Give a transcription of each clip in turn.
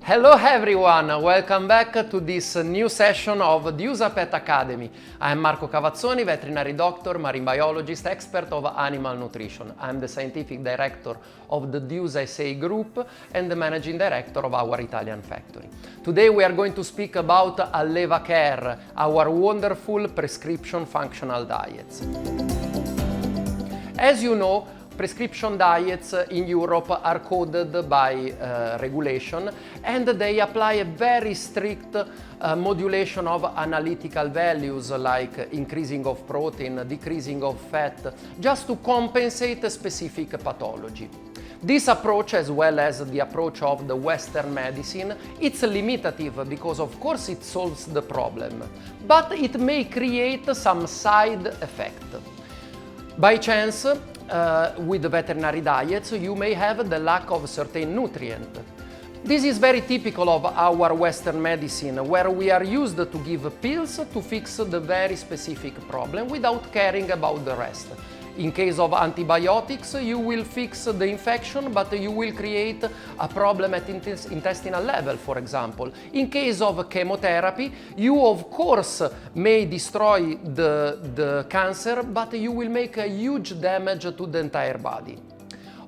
Hello everyone, welcome back to this new session of the USAPET Academy. I'm Marco Cavazzoni, veterinary doctor, marine biologist, expert of animal nutrition. I'm the scientific director of the DUSA SA group and the managing director of our Italian factory. Today we are going to speak about Alleva Care, our wonderful prescription functional diets. As you know, prescription diets in Europe are coded by regulation, and they apply a very strict modulation of analytical values like increasing of protein, decreasing of fat, just to compensate a specific pathology. This approach, as well as the approach of the Western medicine, it's limitative because of course it solves the problem, but it may create some side effect. By chance, with the veterinary diets, you may have the lack of certain nutrient. This is very typical of our Western medicine, where we are used to give pills to fix the very specific problem without caring about the rest. In case of antibiotics, you will fix the infection, but you will create a problem at intestinal level, for example. In case of chemotherapy, you of course may destroy the cancer, but you will make a huge damage to the entire body.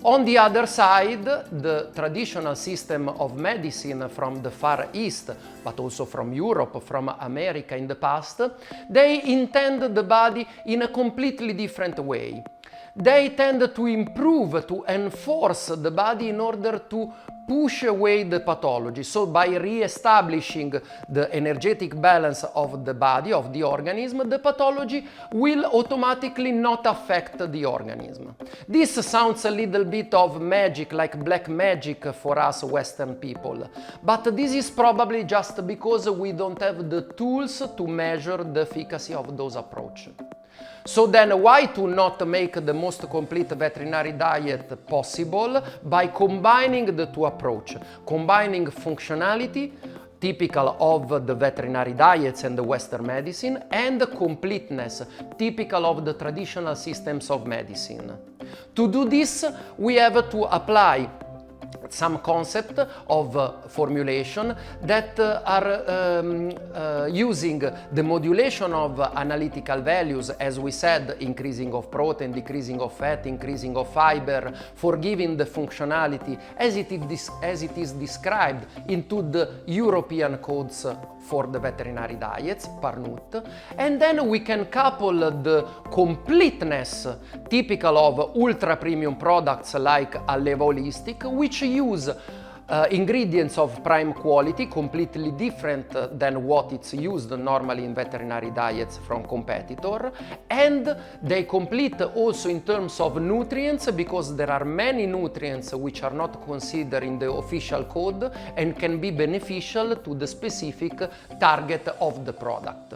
On the other side, the traditional system of medicine from the Far East, but also from Europe, from America in the past, they intend the body in a completely different way. They tend to improve, to enforce the body in order to push away the pathology. So by re-establishing the energetic balance of the body, of the organism, the pathology will automatically not affect the organism. This sounds a little bit of magic, like black magic for us Western people. But this is probably just because we don't have the tools to measure the efficacy of those approaches. So then why to not make the most complete veterinary diet possible by combining the two approaches, combining functionality, typical of the veterinary diets and the Western medicine, and completeness, typical of the traditional systems of medicine. To do this, we have to apply some concept of formulation that are using the modulation of analytical values, as we said, increasing of protein, decreasing of fat, increasing of fiber, for giving the functionality as it is described into the European codes for the veterinary diets, Parnut, and then we can couple the completeness typical of ultra premium products like Alleva Holistic, which use ingredients of prime quality, completely different than what it's used normally in veterinary diets from competitor, and they complete also in terms of nutrients, because there are many nutrients which are not considered in the official code and can be beneficial to the specific target of the product.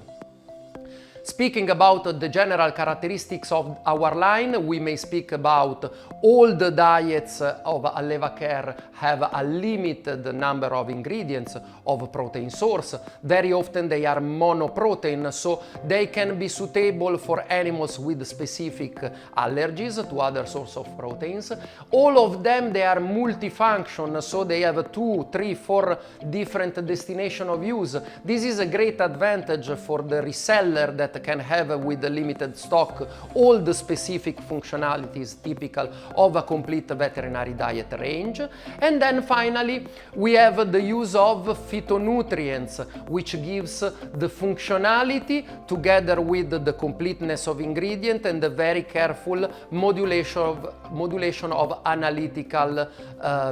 Speaking about the general characteristics of our line, we may speak about all the diets of Alleva Care have a limited number of ingredients of protein source. Very often they are monoprotein, so they can be suitable for animals with specific allergies to other sources of proteins. All of them, they are multifunction, so they have 2, 3, 4 different destinations of use. This is a great advantage for the reseller that can have with a limited stock all the specific functionalities typical of a complete veterinary diet range. And then finally we have the use of phytonutrients, which gives the functionality together with the completeness of ingredient and the very careful modulation of analytical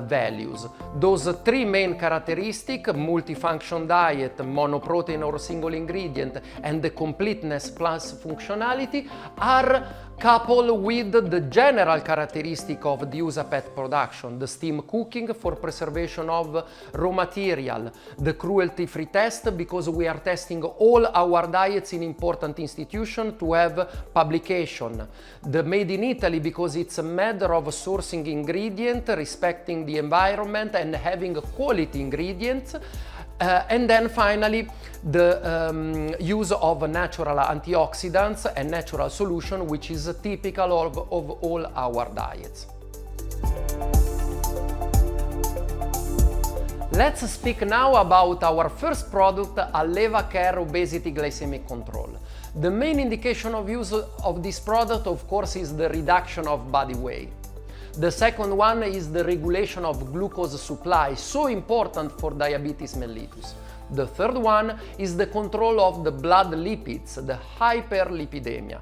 values. Those 3 main characteristics, multifunction diet, monoprotein or single ingredient, and the completeness plus functionality, are coupled with the general characteristic of the USAPET production, the steam cooking for preservation of raw material, the cruelty-free test, because we are testing all our diets in important institutions to have publication, the made in Italy, because it's a matter of sourcing ingredient, respecting the environment and having quality ingredients. And then finally, the use of natural antioxidants and natural solution, which is typical of all our diets. Let's speak now about our first product, Alleva Care Obesity Glycemic Control. The main indication of use of this product, of course, is the reduction of body weight. The second one is the regulation of glucose supply, so important for diabetes mellitus. The third one is the control of the blood lipids, the hyperlipidemia.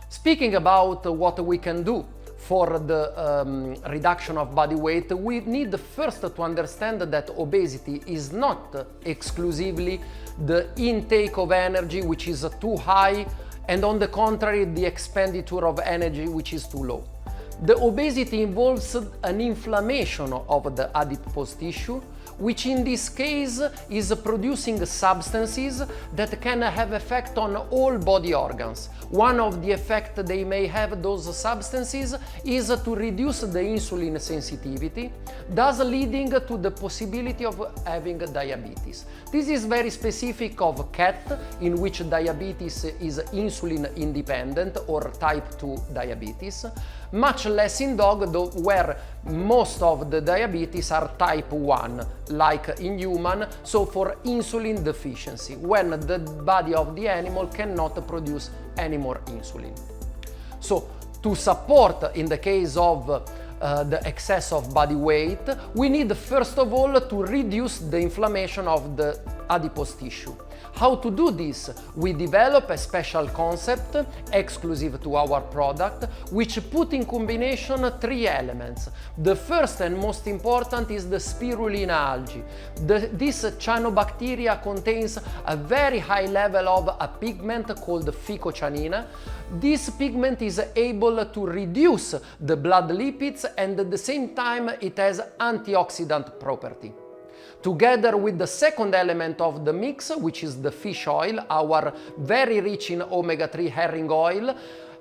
Speaking about what we can do for the reduction of body weight, we need first to understand that obesity is not exclusively the intake of energy, which is too high, and on the contrary, the expenditure of energy, which is too low. The obesity involves an inflammation of the adipose tissue, which in this case is producing substances that can have effect on all body organs. One of the effects they may have, those substances, is to reduce the insulin sensitivity, thus leading to the possibility of having diabetes. This is very specific of cat, in which diabetes is insulin independent, or type 2 diabetes, much less in dog, though, where most of the diabetes are type 1, like in human, so for insulin deficiency, when the body of the animal cannot produce any more insulin. So, to support in the case of the excess of body weight, we need first of all to reduce the inflammation of the adipose tissue. How to do this? We develop a special concept exclusive to our product, which put in combination three elements. The first and most important is the spirulina algae. This cyanobacteria contains a very high level of a pigment called phycocyanina. This pigment is able to reduce the blood lipids, and at the same time it has antioxidant property. Together with the second element of the mix, which is the fish oil, our very rich in omega-3 herring oil,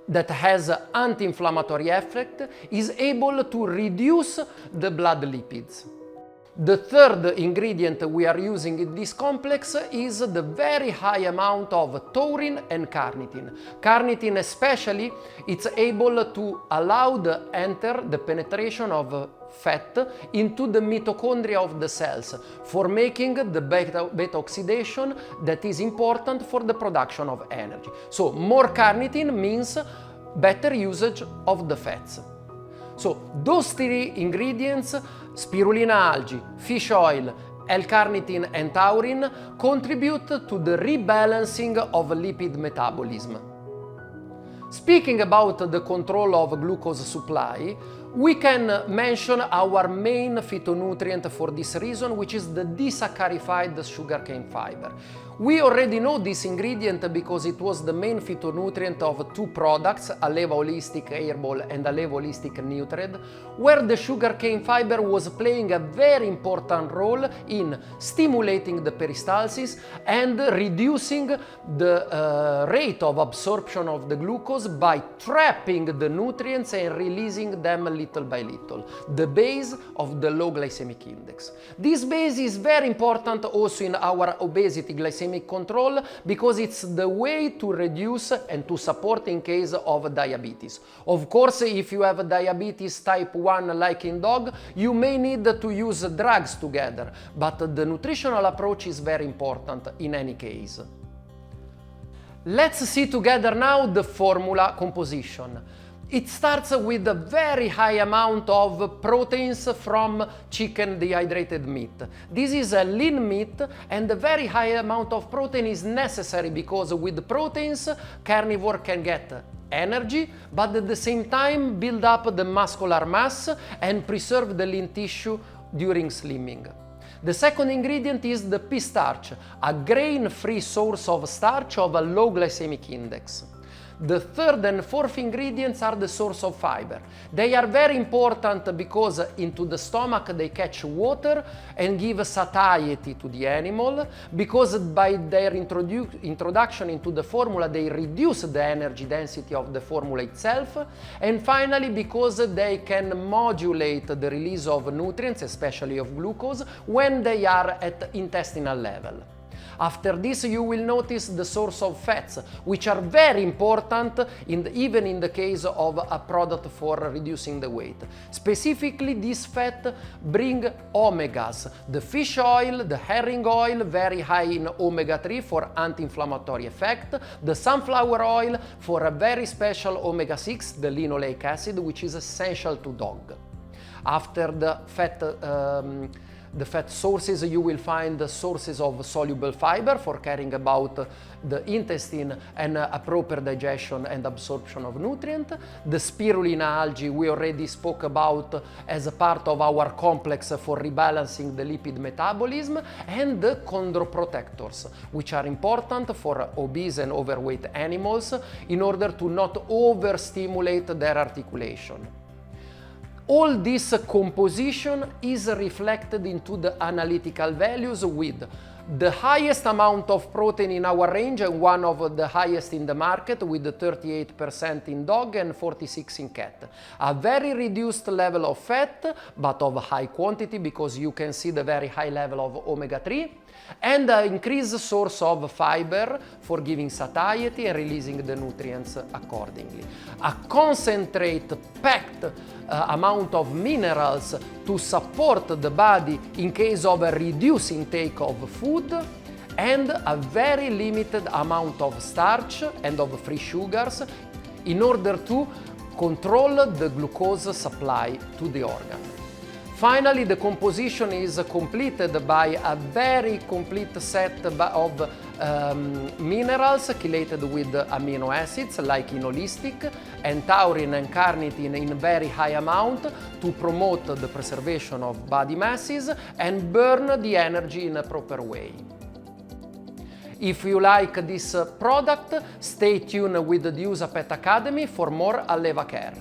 that has anti-inflammatory effect, is able to reduce the blood lipids. The third ingredient we are using in this complex is the very high amount of taurine and carnitine. Carnitine especially, it's able to allow the penetration of fat into the mitochondria of the cells for making the beta oxidation that is important for the production of energy. So more carnitine means better usage of the fats. So those three ingredients, spirulina algae, fish oil, L-carnitine and taurine, contribute to the rebalancing of lipid metabolism. Speaking about the control of glucose supply, we can mention our main phytonutrient for this reason, which is the disaccharified sugarcane fiber. We already know this ingredient because it was the main phytonutrient of two products, Alleva Holistic Hairball and Alleva Holistic Nutred, where the sugarcane fiber was playing a very important role in stimulating the peristalsis and reducing the rate of absorption of the glucose by trapping the nutrients and releasing them little by little, the base of the low glycemic index. This base is very important also in our obesity glycemic control because it's the way to reduce and to support in case of diabetes. Of course, if you have diabetes type 1 like in dog, you may need to use drugs together, but the nutritional approach is very important in any case. Let's see together now the formula composition. It starts with a very high amount of proteins from chicken dehydrated meat. This is a lean meat, and a very high amount of protein is necessary because with proteins, carnivore can get energy, but at the same time build up the muscular mass and preserve the lean tissue during slimming. The second ingredient is the pea starch, a grain-free source of starch of a low glycemic index. The third and fourth ingredients are the source of fiber. They are very important because into the stomach they catch water and give satiety to the animal, because by their introduction into the formula they reduce the energy density of the formula itself, and finally because they can modulate the release of nutrients, especially of glucose, when they are at intestinal level. After this, you will notice the source of fats, which are very important even in the case of a product for reducing the weight. Specifically, this fat bring omegas, the fish oil, the herring oil, very high in omega-3 for anti-inflammatory effect, the sunflower oil for a very special omega-6, the linoleic acid, which is essential to dog. After the fat sources, you will find the sources of soluble fiber for caring about the intestine and a proper digestion and absorption of nutrient. The spirulina algae we already spoke about as a part of our complex for rebalancing the lipid metabolism, and the chondroprotectors, which are important for obese and overweight animals in order to not overstimulate their articulation. All this composition is reflected into the analytical values with the highest amount of protein in our range and one of the highest in the market, with 38% in dog and 46% in cat. A very reduced level of fat, but of high quantity, because you can see the very high level of omega-3, and an increased source of fiber for giving satiety and releasing the nutrients accordingly. A concentrate packed amount of minerals to support the body in case of a reduced intake of food, and a very limited amount of starch and of free sugars in order to control the glucose supply to the organ. Finally, the composition is completed by a very complete set of minerals chelated with amino acids like inolistic and taurine and carnitine in very high amount to promote the preservation of body masses and burn the energy in a proper way. If you like this product, stay tuned with the Use Pet Academy for more Alleva care.